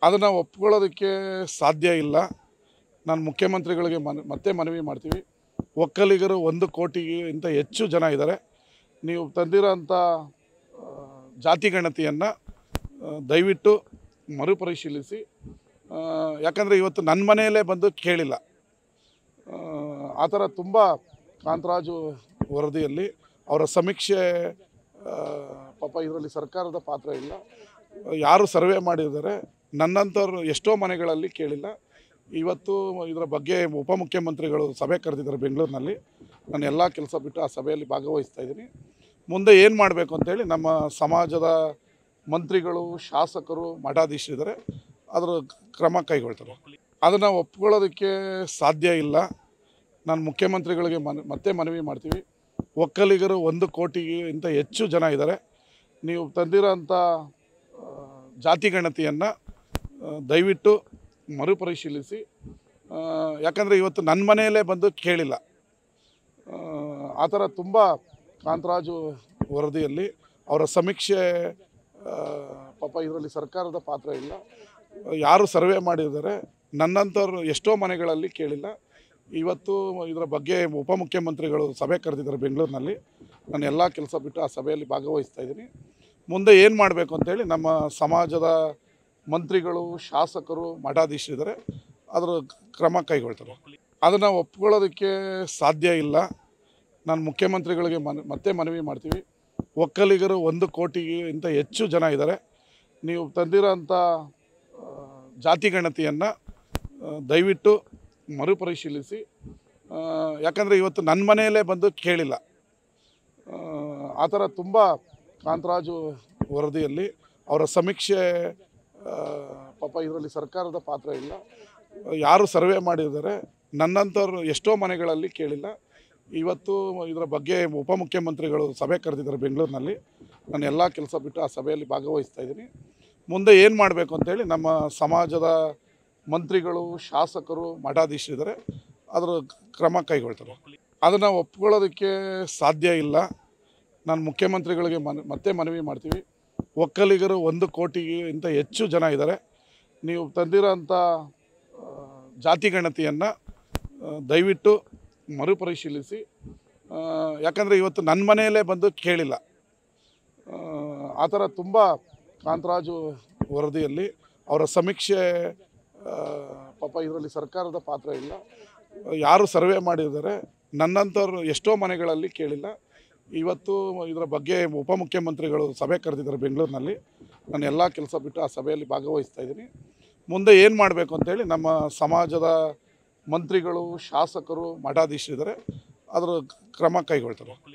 ಅದನ್ನು ಒಪ್ಕೊಳ್ಳೋದಕ್ಕೆ ಸಾಧ್ಯ ಇಲ್ಲ. ನಾನು ಮುಖ್ಯಮಂತ್ರಿಗಳಿಗೆ ಮತ್ತೆ ಮನವಿ ಮಾಡ್ತೀವಿ. ಒಕ್ಕಲಿಗರು 1 ಕೋಟಿಗಿಂತ ಹೆಚ್ಚು ಜನ ಇದ್ದಾರೆ. ನೀವು ತಂದಿರೋಂಥ ಜಾತಿ ಗಣತಿಯನ್ನು ದಯವಿಟ್ಟು ಮರುಪರಿಶೀಲಿಸಿ. ಯಾಕಂದರೆ ಇವತ್ತು ನನ್ನ ಮನೆಯಲ್ಲೇ ಬಂದು ಕೇಳಿಲ್ಲ. ಆ ಥರ ತುಂಬ ಕಾಂತರಾಜು ವರದಿಯಲ್ಲಿ ಅವರ ಸಮೀಕ್ಷೆ ಪಾಪ ಇದರಲ್ಲಿ ಸರ್ಕಾರದ ಪಾತ್ರ ಇಲ್ಲ. ಯಾರು ಸರ್ವೆ ಮಾಡಿದ್ದಾರೆ, ನನ್ನಂಥವ್ರು ಎಷ್ಟೋ ಮನೆಗಳಲ್ಲಿ ಕೇಳಿಲ್ಲ. ಇವತ್ತು ಇದರ ಬಗ್ಗೆ ಉಪಮುಖ್ಯಮಂತ್ರಿಗಳು ಸಭೆ ಕರೆದಿದ್ದಾರೆ ಬೆಂಗಳೂರಿನಲ್ಲಿ. ನಾನು ಎಲ್ಲ ಕೆಲಸ ಬಿಟ್ಟು ಆ ಸಭೆಯಲ್ಲಿ ಭಾಗವಹಿಸ್ತಾ ಇದ್ದೀನಿ. ಮುಂದೆ ಏನು ಮಾಡಬೇಕು ಅಂತೇಳಿ ನಮ್ಮ ಸಮಾಜದ ಮಂತ್ರಿಗಳು, ಶಾಸಕರು, ಮಠಾಧೀಶರಿದ್ದಾರೆ, ಅದರ ಕ್ರಮ ಕೈಗೊಳ್ತಾರೆ. ಅದನ್ನು ಒಪ್ಕೊಳ್ಳೋದಕ್ಕೆ ಸಾಧ್ಯ ಇಲ್ಲ. ನಾನು ಮುಖ್ಯಮಂತ್ರಿಗಳಿಗೆ ಮತ್ತೆ ಮನವಿ ಮಾಡ್ತೀವಿ. ಒಕ್ಕಲಿಗರು 1 ಕೋಟಿಗಿಂತ ಹೆಚ್ಚು ಜನ ಇದ್ದಾರೆ. ನೀವು ತಂದಿರೋಂಥ ಜಾತಿ ಗಣತಿಯನ್ನು ದಯವಿಟ್ಟು ಮರುಪರಿಶೀಲಿಸಿ. ಯಾಕಂದರೆ ಇವತ್ತು ನನ್ನ ಮನೆಯಲ್ಲೇ ಬಂದು ಕೇಳಿಲ್ಲ. ಆ ಥರ ತುಂಬ ಕಾಂತರಾಜು ವರದಿಯಲ್ಲಿ ಅವರ ಸಮೀಕ್ಷೆ ಪಾಪ ಇದರಲ್ಲಿ ಸರ್ಕಾರದ ಪಾತ್ರ ಇಲ್ಲ. ಯಾರು ಸರ್ವೆ ಮಾಡಿದ್ದಾರೆ, ನನ್ನಂಥವ್ರು ಎಷ್ಟೋ ಮನೆಗಳಲ್ಲಿ ಕೇಳಿಲ್ಲ. ಇವತ್ತು ಇದರ ಬಗ್ಗೆ ಉಪಮುಖ್ಯಮಂತ್ರಿಗಳು ಸಭೆ ಕರೆದಿದ್ದಾರೆ ಬೆಂಗಳೂರಿನಲ್ಲಿ. ನಾನು ಎಲ್ಲ ಕೆಲಸ ಬಿಟ್ಟು ಆ ಸಭೆಯಲ್ಲಿ ಭಾಗವಹಿಸ್ತಾ ಇದ್ದೀನಿ. ಮುಂದೆ ಏನು ಮಾಡಬೇಕು ಅಂತೇಳಿ ನಮ್ಮ ಸಮಾಜದ ಮಂತ್ರಿಗಳು, ಶಾಸಕರು, ಮಠಾಧೀಶರಿದ್ದಾರೆ, ಅದರ ಕ್ರಮ ಕೈಗೊಳ್ತಾರೆ. ಅದನ್ನು ಒಪ್ಕೊಳ್ಳೋದಕ್ಕೆ ಸಾಧ್ಯ ಇಲ್ಲ. ನಾನು ಮುಖ್ಯಮಂತ್ರಿಗಳಿಗೆ ಮತ್ತೆ ಮನವಿ ಮಾಡ್ತೀವಿ. ಒಕ್ಕಲಿಗರು 1 ಕೋಟಿಗಿಂತ ಹೆಚ್ಚು ಜನ ಇದ್ದಾರೆ. ನೀವು ತಂದಿರೋಂಥ ಜಾತಿ ಗಣತಿಯನ್ನು ದಯವಿಟ್ಟು ಮರುಪರಿಶೀಲಿಸಿ. ಯಾಕಂದರೆ ಇವತ್ತು ನನ್ನ ಮನೆಯಲ್ಲೇ ಬಂದು ಕೇಳಿಲ್ಲ. ಆ ಥರ ತುಂಬ ಕಾಂತರಾಜು ವರದಿಯಲ್ಲಿ ಅವರ ಸಮೀಕ್ಷೆ ಪಾಪ ಇದರಲ್ಲಿ ಸರ್ಕಾರದ ಪಾತ್ರ ಇಲ್ಲ. ಯಾರು ಸರ್ವೆ ಮಾಡಿದ್ದಾರೆ, ನನ್ನಂಥವ್ರು ಎಷ್ಟೋ ಮನೆಗಳಲ್ಲಿ ಕೇಳಿಲ್ಲ. ಇವತ್ತು ಇದರ ಬಗ್ಗೆ ಉಪಮುಖ್ಯಮಂತ್ರಿಗಳು ಸಭೆ ಕರೆದಿದ್ದಾರೆ ಬೆಂಗಳೂರಿನಲ್ಲಿ. ನಾನು ಎಲ್ಲ ಕೆಲಸ ಬಿಟ್ಟು ಆ ಸಭೆಯಲ್ಲಿ ಭಾಗವಹಿಸ್ತಾ ಇದ್ದೀನಿ. ಮುಂದೆ ಏನು ಮಾಡಬೇಕು ಅಂತೇಳಿ ನಮ್ಮ ಸಮಾಜದ ಮಂತ್ರಿಗಳು, ಶಾಸಕರು, ಮಠಾಧೀಶರಿದ್ದಾರೆ, ಅದರ ಕ್ರಮ ಕೈಗೊಳ್ತಾರೆ. ಅದನ್ನು ಒಪ್ಕೊಳ್ಳೋದಕ್ಕೆ ಸಾಧ್ಯ ಇಲ್ಲ. ನಾನು ಮುಖ್ಯಮಂತ್ರಿಗಳಿಗೆ ಮತ್ತೆ ಮನವಿ ಮಾಡ್ತೀವಿ. ಒಕ್ಕಲಿಗರು 1 ಕೋಟಿಗಿಂತ ಹೆಚ್ಚು ಜನ ಇದ್ದಾರೆ. ನೀವು ತಂದಿರೋಂಥ ಜಾತಿ ಗಣತಿಯನ್ನು ದಯವಿಟ್ಟು ಮರುಪರಿಶೀಲಿಸಿ. ಯಾಕಂದರೆ ಇವತ್ತು ನನ್ನ ಮನೆಯಲ್ಲೇ ಬಂದು ಕೇಳಿಲ್ಲ. ಆ ಥರ ತುಂಬ ಕಾಂತರಾಜು ವರದಿಯಲ್ಲಿ ಅವರ ಸಮೀಕ್ಷೆ ಪಾಪ ಇದರಲ್ಲಿ ಸರ್ಕಾರದ ಪಾತ್ರ ಇಲ್ಲ. ಯಾರು ಸರ್ವೆ ಮಾಡಿದ್ದಾರೆ, ನನ್ನಂಥವ್ರು ಎಷ್ಟೋ ಮನೆಗಳಲ್ಲಿ ಕೇಳಿಲ್ಲ. ಇವತ್ತು ಇದರ ಬಗ್ಗೆ ಉಪಮುಖ್ಯಮಂತ್ರಿಗಳು ಸಭೆ ಕರೆದಿದ್ದಾರೆ ಬೆಂಗಳೂರಿನಲ್ಲಿ. ನಾನು ಎಲ್ಲ ಕೆಲಸ ಬಿಟ್ಟು ಆ ಸಭೆಯಲ್ಲಿ ಭಾಗವಹಿಸ್ತಾ ಇದ್ದೀನಿ. ಮುಂದೆ ಏನು ಮಾಡಬೇಕು ಅಂತೇಳಿ ನಮ್ಮ ಸಮಾಜದ ಮಂತ್ರಿಗಳು, ಶಾಸಕರು, ಮಠಾಧೀಶರಿದ್ದಾರೆ, ಅದರ ಕ್ರಮ ಕೈಗೊಳ್ತಾರೆ.